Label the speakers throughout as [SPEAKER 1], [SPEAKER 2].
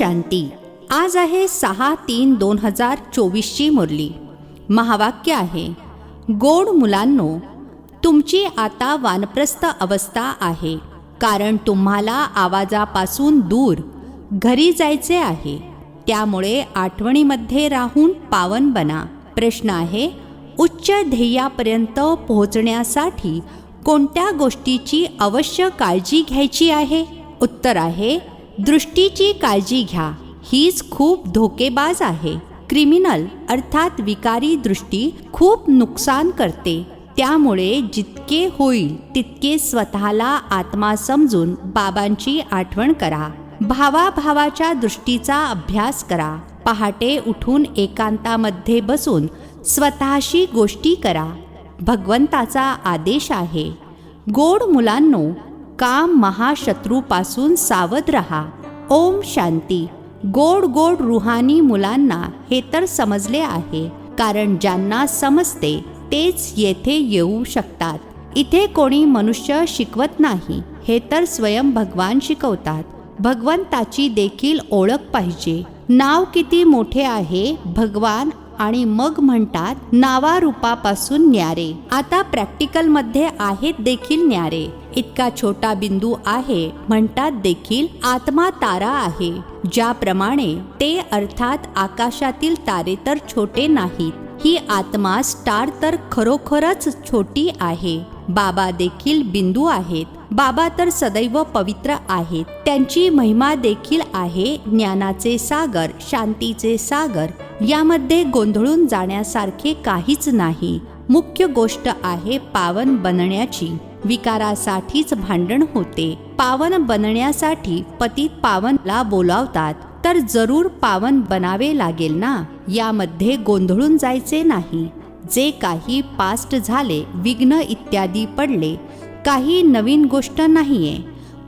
[SPEAKER 1] शांती. आज आहे 6/3/2024ची मुरली. महावाक्य आहे, गोड मुलांनो, तुमची आता वानप्रस्थ अवस्था आहे, कारण तुम्हाला आवाजापासून दूर घरी जायचे आहे. त्यामुळे आठवणीमध्ये राहून पावन बना. प्रश्न आहे, उच्च ध्येयापर्यंत पोहोचण्यासाठी कोणत्या गोष्टीची अवश्य काळजी घ्यायची आहे? उत्तर आहे, दृष्टीची काळजी घ्या. हीच खूप धोकेबाज आहे. क्रिमिनल अर्थात विकारी दृष्टी खूप नुकसान करते. त्यामुळे जितके होईल तितके स्वतःला आत्मा समजून बाबांची आठवण करा. भावाभावाच्या दृष्टीचा अभ्यास करा. पहाटे उठून एकांतामध्ये बसून स्वतःशी गोष्टी करा. भगवंताचा आदेश आहे, गोड मुलांनो, काम महाशत्रूपासून सावध रहा. ओम शांती. गोड गोड रुहानी मुलांना हे तर समजले आहे, कारण ज्यांना समजते तेच येथे येऊ शकतात. इथे कोणी मनुष्य शिकवत नाही, हे तर स्वयं भगवान शिकवतात. भगवंताची देखील ओळख पाहिजे. नाव किती मोठे आहे भगवान, आणि मग म्हणतात नावारूपापासून न्यारे. आता प्रॅक्टिकलमध्ये आहेत देखील न्यारे. इतका छोटा बिंदू आहे म्हणतात देखील आत्मा तारा आहे. ज्याप्रमाणे ते अर्थात आकाशातील तारे तर छोटे नाहीत, ही आत्मा स्टार तर खरोखरच छोटी आहे. बाबा देखील बिंदू आहेत. बाबा तर सदैव पवित्र आहेत. त्यांची महिमा देखील आहे ज्ञानाचे सागर, शांतीचे सागर. यामध्ये गोंधळून जाण्यासारखे काहीच नाही. मुख्य गोष्ट आहे पावन बनण्याची. विकारासाठीच भांडण होते. पावन बनण्यासाठी पतित पावनला बोलावतात, तर जरूर पावन बनावे लागेल ना. यामध्ये गोंधळून जायचे नाही. जे काही पास्ट झाले, विघ्न इत्यादी पडले, काही नवीन गोष्ट नाहीये.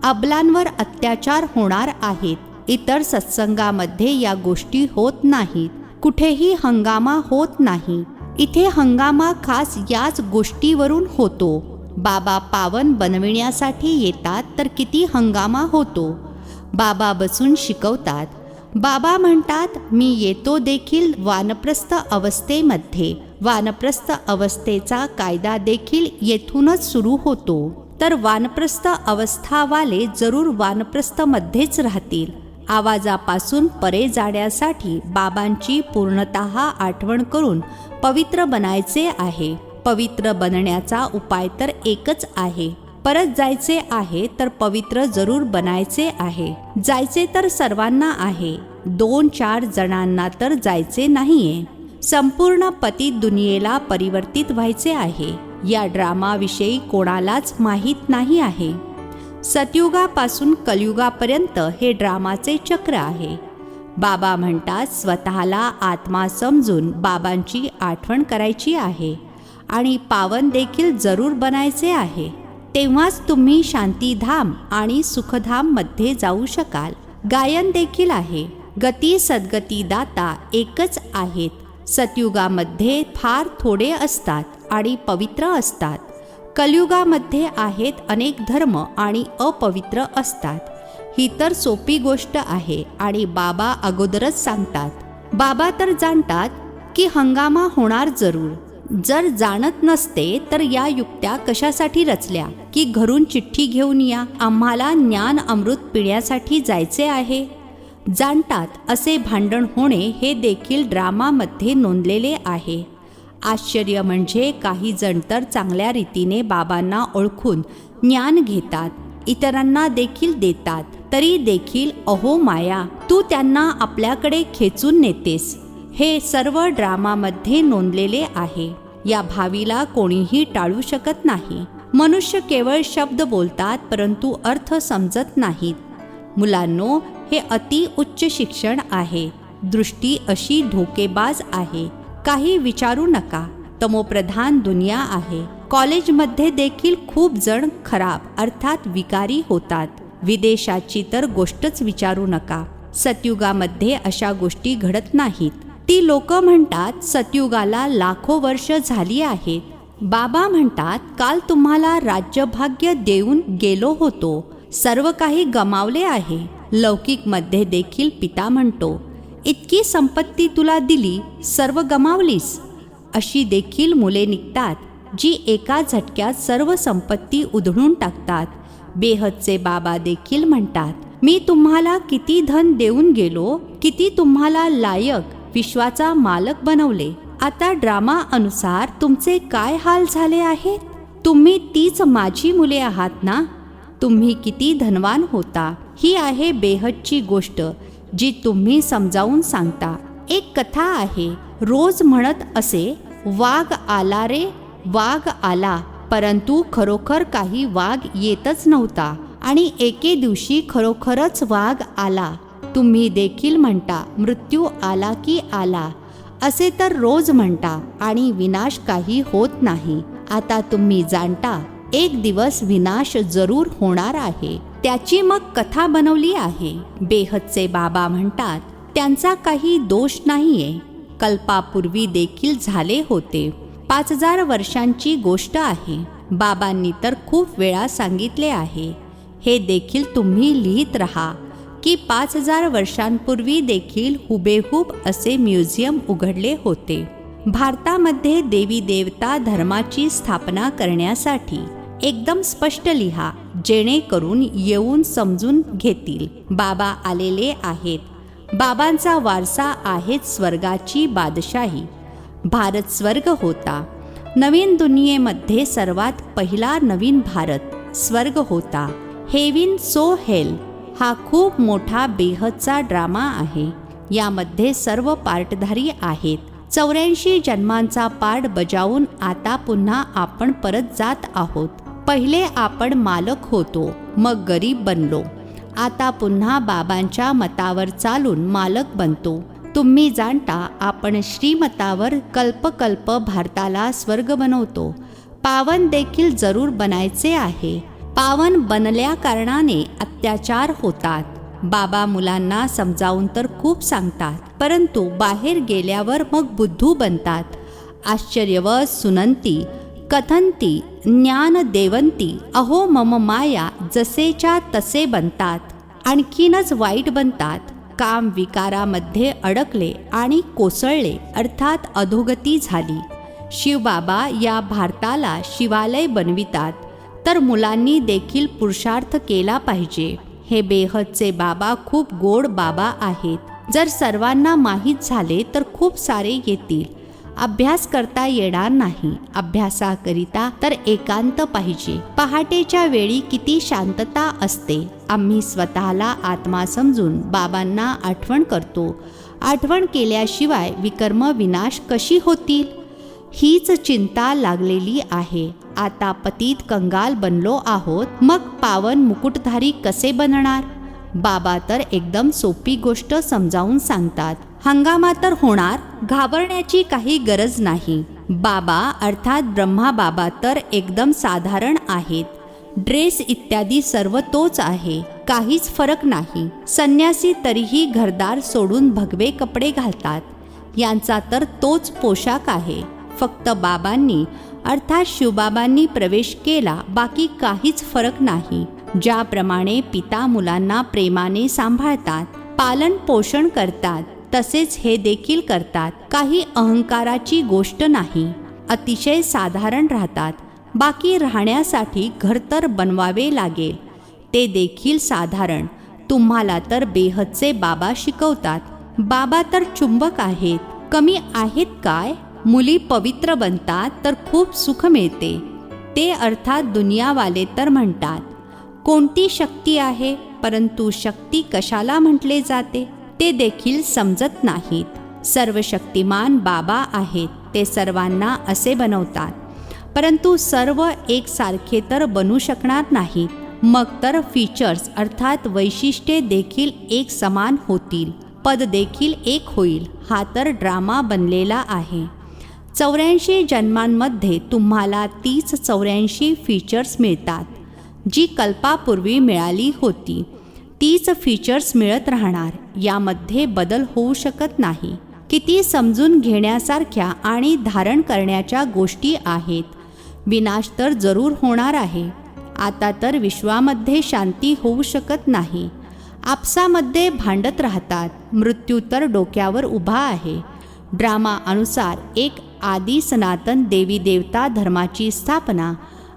[SPEAKER 1] अबलांवर अत्याचार होणार आहेत. इतर सत्संगामध्ये या गोष्टी होत नाहीत. कुठेही हंगामा होत नाही. इथे हंगामा खास याच गोष्टीवरून होतो. बाबा पावन बनविण्यासाठी येतात तर किती हंगामा होतो. बाबा बसून शिकवतात. बाबा म्हणतात, मी येतो देखील वानप्रस्थ अवस्थेमध्ये. वानप्रस्थ अवस्थेचा कायदा देखील येथूनच सुरू होतो. तर वानप्रस्थ अवस्थावाले जरूर वानप्रस्थमध्येच राहतील. आवाजापासून परे जाण्यासाठी बाबांची पूर्णतः आठवण करून पवित्र बनायचे आहे. पवित्र बनण्याचा उपाय तर एकच आहे. परत जायचे आहे तर पवित्र जरूर बनायचे आहे. जायचे तर सर्वांना आहे, 2-4 जणांना तर जायचे नाहीये. संपूर्ण पतित दुनियेला परिवर्तित व्हायचे आहे. या ड्रामाविषयी कोणालाच माहीत नाही आहे. सतयुगापासून कलयुगापर्यंत हे ड्रामाचे चक्र आहे. बाबा म्हणतात, स्वतःला आत्मा समजून बाबांची आठवण करायची आहे आणि पावन देखील जरूर बनायचे आहे. तेव्हाच तुम्ही शांतीधाम आणि सुखधाम मध्ये जाऊ शकाल. गायन देखील आहे. गती सद्गती दाता एकच आहेत. सतयुगामध्ये फार थोडे असतात आणि पवित्र असतात. कलयुगामध्ये आहेत अनेक धर्म आणि अपवित्र असतात. ही तर सोपी गोष्ट आहे आणि बाबा अगोदरच सांगतात. बाबा तर जाणतात की हंगामा होणार जरूर. जर जाणत नसते तर या युक्त्या कशासाठी रचल्या, की घरून चिठ्ठी घेऊन या, आम्हाला ज्ञान अमृत पिण्यासाठी जायचे आहे. जाणतात असे भांडण होणे हे देखील ड्रामामध्ये नोंदलेले आहे. आश्चर्य म्हणजे काही जण तर चांगल्या रीतीने बाबांना ओळखून ज्ञान घेतात, इतरांना देखील देतात. तरी देखील अहो माया, तू त्यांना आपल्याकडे खेचून नेतेस. हे सर्व ड्रामामध्ये नोंदलेले आहे. या भावीला कोणीही टाळू शकत नाही. मनुष्य केवळ शब्द बोलतात परंतु अर्थ समजत नाहीत. मुलांनो, हे अति उच्च शिक्षण आहे. दृष्टी अशी धोकेबाज आहे, काही विचारू नका. तमोप्रधान दुनिया आहे. कॉलेजमध्ये देखील खूप जण खराब अर्थात विकारी होतात. विदेशाची तर गोष्टच विचारू नका. सतयुगामध्ये अशा गोष्टी घडत नाहीत. ती लोक म्हणतात सतयुगाला लाखो वर्ष झाली आहेत. बाबा म्हणतात, काल तुम्हाला राज्यभाग्य देऊन गेलो होतो. सर्व काही गमावले आहे. लौकिकमध्ये देखील पिता म्हणतो, इतकी संपत्ती तुला दिली, सर्व गमावलीस. अशी देखील मुले निघतात, जी एका झटक्यात सर्व संपत्ती उधळून टाकतात. बेहदचे बाबा देखील म्हणतात, मी तुम्हाला किती धन देऊन गेलो, किती तुम्हाला लायक, विश्वाचा मालक बनवले. आता ड्रामा अनुसार तुमचे काय हाल झाले आहेत? तुम्ही तीच माझी मुले आहात ना? तुम्ही किती धनवान होता. ही आहे बेहदची गोष्ट, जी तुम्ही समजावून सांगता. एक कथा आहे. रोज म्हणत असे, वाघ आला रे, वाघ आला. परंतु खरोखर काही वाघ येतच नव्हता आणि एके दिवशी खरोखरच वाघ आला. तुम्ही देखील म्हणता, मृत्यू आला की आला. असे तर रोज म्हणता आणि विनाश काही होत नाही. आता तुम्ही जाणता, एक दिवस विनाश जरूर होणार आहे. त्याची मग कथा बनवली आहे. बेहदचे बाबा म्हणतात, त्यांचा काही दोष नाहीये. कल्पापूर्वी देखील झाले होते. 5000 वर्षांची गोष्ट आहे. बाबांनी तर खूप वेळा सांगितले आहे. हे देखील तुम्ही लिहित राहा की 5000 वर्षांपूर्वी देखील हुबेहूब असे म्युझियम उघडले होते. भारतामध्ये देवी देवता धर्माची स्थापना करण्यासाठी एकदम स्पष्ट लिहा, जेणेकरून येऊन समजून घेतील. बाबा आलेले आहेत. बाबांचा वारसा आहेच स्वर्गाची बादशाही. भारत स्वर्ग होता. नवीन दुनियेमध्ये सर्वात पहिला नवीन भारत स्वर्ग होता. हेविन सो हेल हा खूप मोठा बेहदचा ड्रामा आहे. यामध्ये सर्व पार्टधारी आहेत. 84 जन्मांचा पार्ट बजावून आता पुन्हा आपण परत जात आहोत. पहिले आपण मालक होतो, मग गरीब बनलो. आता पुन्हा बाबांच्या मतावर चालून मालक बनतो. तुम्ही जाणता, आपण श्रीमतावर कल्पकल्प भारताला स्वर्ग बनवतो. पावन देखील जरूर बनायचे आहे. पावन बनल्या कारणाने अत्याचार होतात. बाबा मुलांना समजावून तर खूप सांगतात, परंतु बाहेर गेल्यावर मग बुद्धू बनतात. आश्चर्यवत सुनंती कथंती ज्ञान देवंती अहो मम माया जसेच्या तसे बनतात. आणखीनच वाईट बनतात. काम विकारामध्ये अडकले आणि कोसळले, अर्थात अधोगती झाली. शिवबाबा या भारताला शिवालय बनवितात, तर मुलांनी देखील पुरुषार्थ केला पाहिजे. हे बेहदचे बाबा खूप गोड बाबा आहेत. जर सर्वांना माहीत झाले तर खूप सारे येतील. अभ्यास करता येणार नाही. अभ्यासाकरिता तर एकांत पाहिजे. पहाटेच्या वेळी किती शांतता असते. आम्ही स्वतःला आत्मा समजून बाबांना आठवण करतो. आठवण केल्याशिवाय विकर्म विनाश कशी होतील, हीच चिंता लागलेली आहे. आता पतित कंगाल बनलो आहोत, मग पावन मुकुटधारी कसे बनणार? बाबा तर एकदम सोपी गोष्ट समजावून सांगतात. हंगामा तर होणार, घाबरण्याची काही गरज नाही. बाबा अर्थात ब्रह्मा बाबा तर एकदम साधारण आहेत. ड्रेस इत्यादी सर्व तोच आहे, काहीच फरक नाही. संन्यासी तरीही घरदार सोडून भगवे कपडे घालतात. यांचा तर तोच पोशाख आहे. फक्त बाबांनी अर्थात शिवबाबांनी प्रवेश केला, बाकी काहीच फरक नाही. ज्याप्रमाणे पिता मुलांना प्रेमाने सांभाळतात, पालन पोषण करतात, तसेच हे देखील करतात. काही अहंकाराची गोष्ट नाही. अतिशय साधारण राहतात. बाकी राहण्यासाठी घर तर बनवावे लागेल, ते देखील साधारण. तुम्हाला तर बेहदचे बाबा शिकवतात. बाबा तर चुंबक आहेत. कमी आहेत काय? मुली पवित्र बनतात तर खूप सुख मिळते. ते अर्थात दुनियावाले तर म्हणतात, कोणती शक्ती आहे, परंतु शक्ती कशाला म्हटले जाते ते देखील समजत नाहीत. सर्वशक्तिमान बाबा आहेत. ते सर्वांना असे बनवतात, परंतु सर्व एकसारखे तर बनू शकणार नाहीत. मग तर फीचर्स अर्थात वैशिष्ट्ये देखील एक समान होतील. पद देखील एक होईल. हा तर ड्रामा बनलेला आहे. 84 जन्मांमध्ये तुम्हाला तीच 84 फीचर्स मिळतात, जी कल्पापूर्वी मिळाली होती. तीच फीचर्स मिळत राहणार. यामध्ये बदल होऊ शकत नाही. किती समजून घेण्यासारख्या आणि धारण करण्याच्या गोष्टी आहेत. विनाश तर जरूर होणार आहे. आता तर विश्वामध्ये शांती होऊ शकत नाही. आपसामध्ये भांडत राहतात. मृत्यू तर डोक्यावर उभा आहे. ड्रामा अनुसार एक आदी सनातन देवी देवता धर्माची स्थापना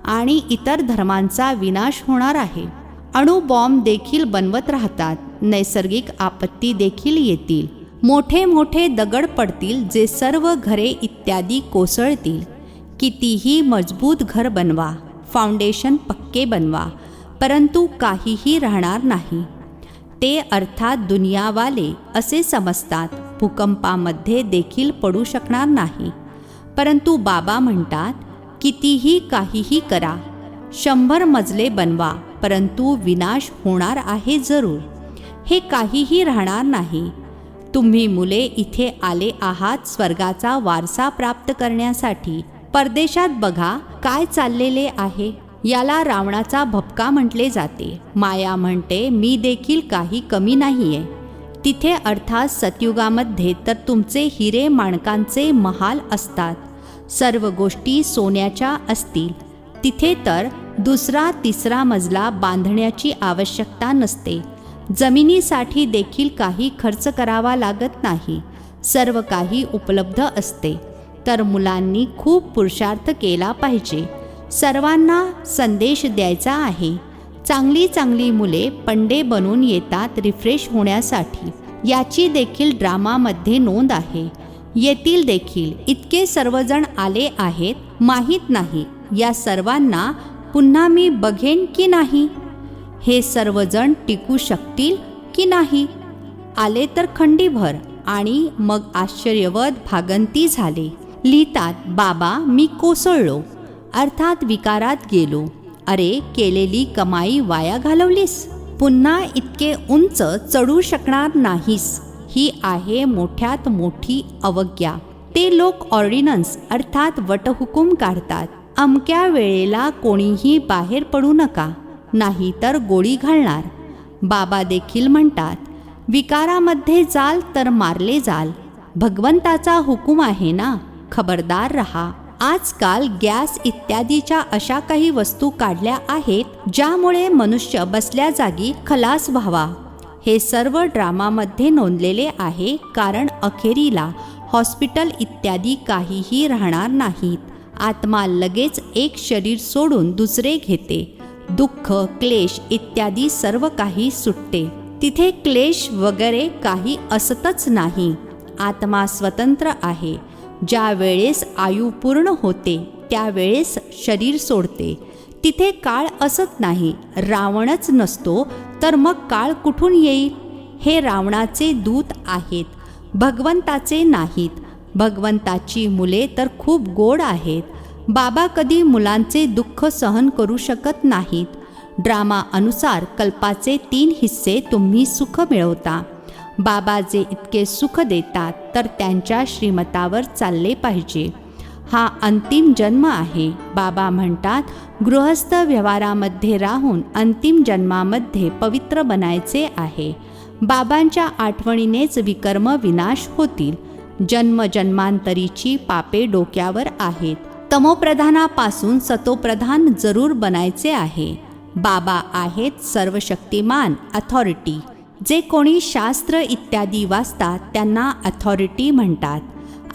[SPEAKER 1] आणि इतर धर्मांचा विनाश होणार आहे. अणुबॉम्ब देखील बनवत राहतात. नैसर्गिक आपत्ती देखील येतील. मोठे मोठे दगड पडतील जे सर्व घरे इत्यादी कोसळतील. कितीही मजबूत घर बनवा, फाउंडेशन पक्के बनवा, परंतु काहीही राहणार नाही. ते अर्थात दुनियावाले असे समजतात भूकंपामध्ये देखील पडू शकणार नाही. परंतु बाबा म्हणतात कितीही काहीही करा, 100 मजले बनवा, परंतु विनाश होणार आहे जरूर. हे काहीही राहणार नाही. तुम्ही मुले इथे आले आहात स्वर्गाचा वारसा प्राप्त करण्यासाठी. परदेशात बघा काय चाललेले आहे. याला रावणाचा भपका म्हटले जाते. माया म्हणते मी देखील काही कमी नाहीये. तिथे अर्थात सतयुगामध्ये तर तुमचे हिरे माणकांचे महाल असतात. सर्व गोष्टी सोन्याच्या असतील. तिथे तर दुसरा तिसरा मजला बांधण्याची आवश्यकता नसते. जमिनीसाठी देखील काही खर्च करावा लागत नाही. सर्व काही उपलब्ध असते. तर मुलांनी खूप पुरुषार्थ केला पाहिजे. सर्वांना संदेश द्यायचा आहे. चांगली चांगली मुले पंडे बनून येतात रिफ्रेश होण्यासाठी. याची देखील ड्रामामध्ये नोंद आहे. येतील देखील. इतके सर्वजण आले आहेत, माहीत नाही या सर्वांना पुन्हा मी बघेन की नाही. हे सर्वजण टिकू शकतील की नाही. आले तर खंडीभर आणि मग आश्चर्यवत भागंती झाले. लिहितात बाबा मी कोसळलो, अर्थात विकारात गेलो. अरे केलेली कमाई वाया घालवलीस. पुन्हा इतके उंच चढू शकणार नाहीस. ही आहे मोठ्यात मोठी अवज्ञा. ते लोक ऑर्डिनन्स अर्थात वटहुकूम काढतात. अमक्या वेळेला कोणीही बाहेर पडू नका, नाही तर गोळी घालणार. बाबा देखील म्हणतात विकारामध्ये जाल तर मारले जाल. भगवंताचा हुकूम आहे ना, खबरदार रहा. आजकाल गॅस इत्यादीच्या अशा काही वस्तू काढल्या आहेत ज्यामुळे मनुष्य बसल्या जागी खलास व्हावा. हे सर्व ड्रामामध्ये नोंदलेले आहे. कारण अखेरीला हॉस्पिटल इत्यादी काहीही राहणार नाहीत. आत्मा लगेच एक शरीर सोडून दुसरे घेते. दुःख क्लेश इत्यादी सर्व काही सुटते. तिथे क्लेश वगैरे काही असतच नाही. आत्मा स्वतंत्र आहे. ज्या वेळेस आयु पूर्ण होते त्यावेळेस शरीर सोडते. तिथे काळ असत नाही. रावणच नसतो तर मग काळ कुठून येईल. हे रावणाचे दूत आहेत, भगवंताचे नाहीत. भगवंताची मुले तर खूप गोड आहेत. बाबा कधी मुलांचे दुःख सहन करू शकत नाहीत. ड्रामा अनुसार कल्पाचे 3 हिस्से तुम्ही सुख मिळवता. बाबा जे इतके सुख देतात तर त्यांच्या श्रीमतावर चालले पाहिजे. हा अंतिम जन्म आहे. बाबा म्हणतात गृहस्थ व्यवहारामध्ये राहून अंतिम जन्मामध्ये पवित्र बनायचे आहे. बाबांच्या आठवणीनेच विकर्म विनाश होतील. जन्मजन्मांतरीची पापे डोक्यावर आहेत. तमोप्रधानापासून सतोप्रधान जरूर बनायचे आहे. बाबा आहेत सर्वशक्तिमान अथॉरिटी. जे कोणी शास्त्र इत्यादी वाचतात त्यांना अथॉरिटी म्हणतात.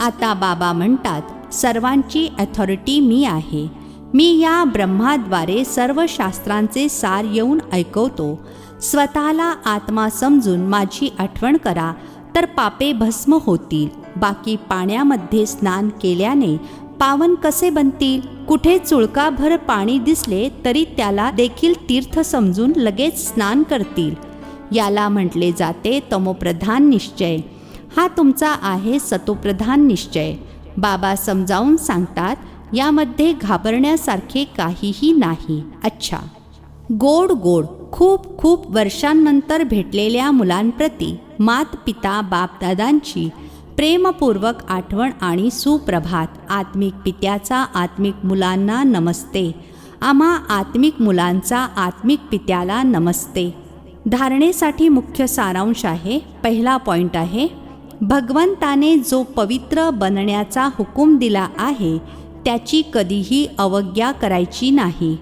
[SPEAKER 1] आता बाबा म्हणतात सर्वांची अथॉरिटी मी आहे. मी या ब्रह्माद्वारे सर्व शास्त्रांचे सार येऊन ऐकवतो. स्वतःला आत्मा समजून माझी आठवण करा तर पापे भस्म होतील. बाकी पाण्यामध्ये स्नान केल्याने पावन कसे बनतील. कुठे चुळकाभर पाणी दिसले तरी त्याला देखील तीर्थ समजून लगेच स्नान करतील. याला म्हटले जाते तमोप्रधान निश्चय. हा तुमचा आहे सतोप्रधान निश्चय. बाबा समजावून सांगतात यामध्ये घाबरण्यासारखे काहीही नाही. अच्छा, गोड गोड खूप खूप वर्षांनंतर भेटलेल्या मुलांप्रती मात पिता बापदादांची प्रेमपूर्वक आठवण आणि सुप्रभात. आत्मिक पित्याचा आत्मिक मुलांना नमस्ते. आम्हा आत्मिक मुलांचा आत्मिक पित्याला नमस्ते. धारणेसाठी मुख्य सारांश आहे. पहिला पॉइंट आहे भगवंताने जो पवित्र बनण्याचा हुकूम दिला आहे त्याची कधीही अवज्ञा करायची नाही.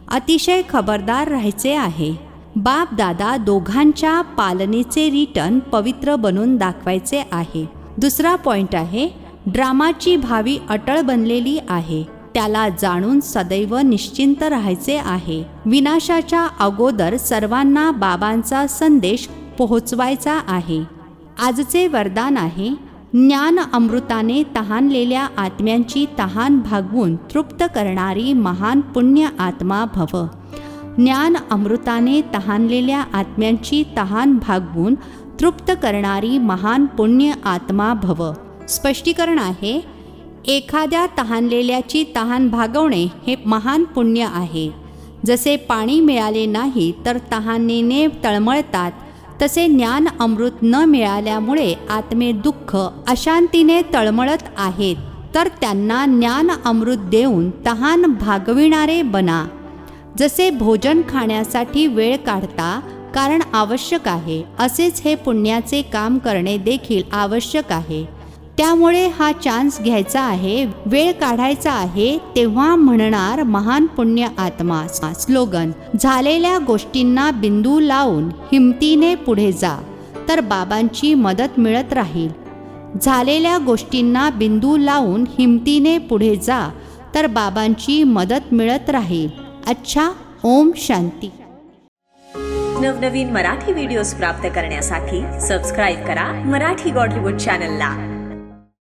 [SPEAKER 1] अतिशय खबरदार राहायचे आहे. बाप दादा दोघांच्या पालनेचे रिटर्न पवित्र बनून दाखवायचे आहे. दुसरा पॉइंट आहे, ड्रामाची भावी अटळ बनलेली आहे, त्याला जाणून सदैव निश्चिंत राहायचे आहे. विनाशाच्या अगोदर सर्वांना बाबांचा संदेश पोहोचवायचा आहे. आजचे वरदान आहे, ज्ञान अमृताने तहानलेल्या आत्म्यांची तहान भागवून तृप्त करणारी महान पुण्य आत्मा भव. ज्ञान अमृताने तहानलेल्या आत्म्यांची तहान भागवून तृप्त करणारी महान पुण्य आत्मा भव. स्पष्टीकरण आहे, एखाद्या तहानलेल्याची तहान भागवणे हे महान पुण्य आहे. जसे पाणी मिळाले नाही तर तहानेने तळमळतात, तसे ज्ञान अमृत न मिळाल्यामुळे आत्मे दुःख अशांतीने तळमळत आहेत, तर त्यांना ज्ञान अमृत देऊन तहान भागविणारे बना. जसे भोजन खाण्यासाठी वेळ काढता कारण आवश्यक आहे, असेच हे पुण्याचे काम करणे देखील आवश्यक आहे. त्यामुळे हा चान्स घ्यायचा आहे, वेळ काढायचा आहे, तेव्हा म्हणणार महान पुण्य आत्मा. स्लोगन, झालेल्या गोष्टींना बिंदू लावून हिमतीने पुढे जा, तर बाबांची मदत मिळत राहील. झालेल्या गोष्टींना बिंदू लावून हिमतीने पुढे जा, तर बाबांची मदत मिळत राहील. अच्छा, ओम शांती.
[SPEAKER 2] नवनवीन मराठी व्हिडिओज प्राप्त करण्यासाठी सबस्क्राईब करा मराठी गॉड रिपोर्ट चॅनलला.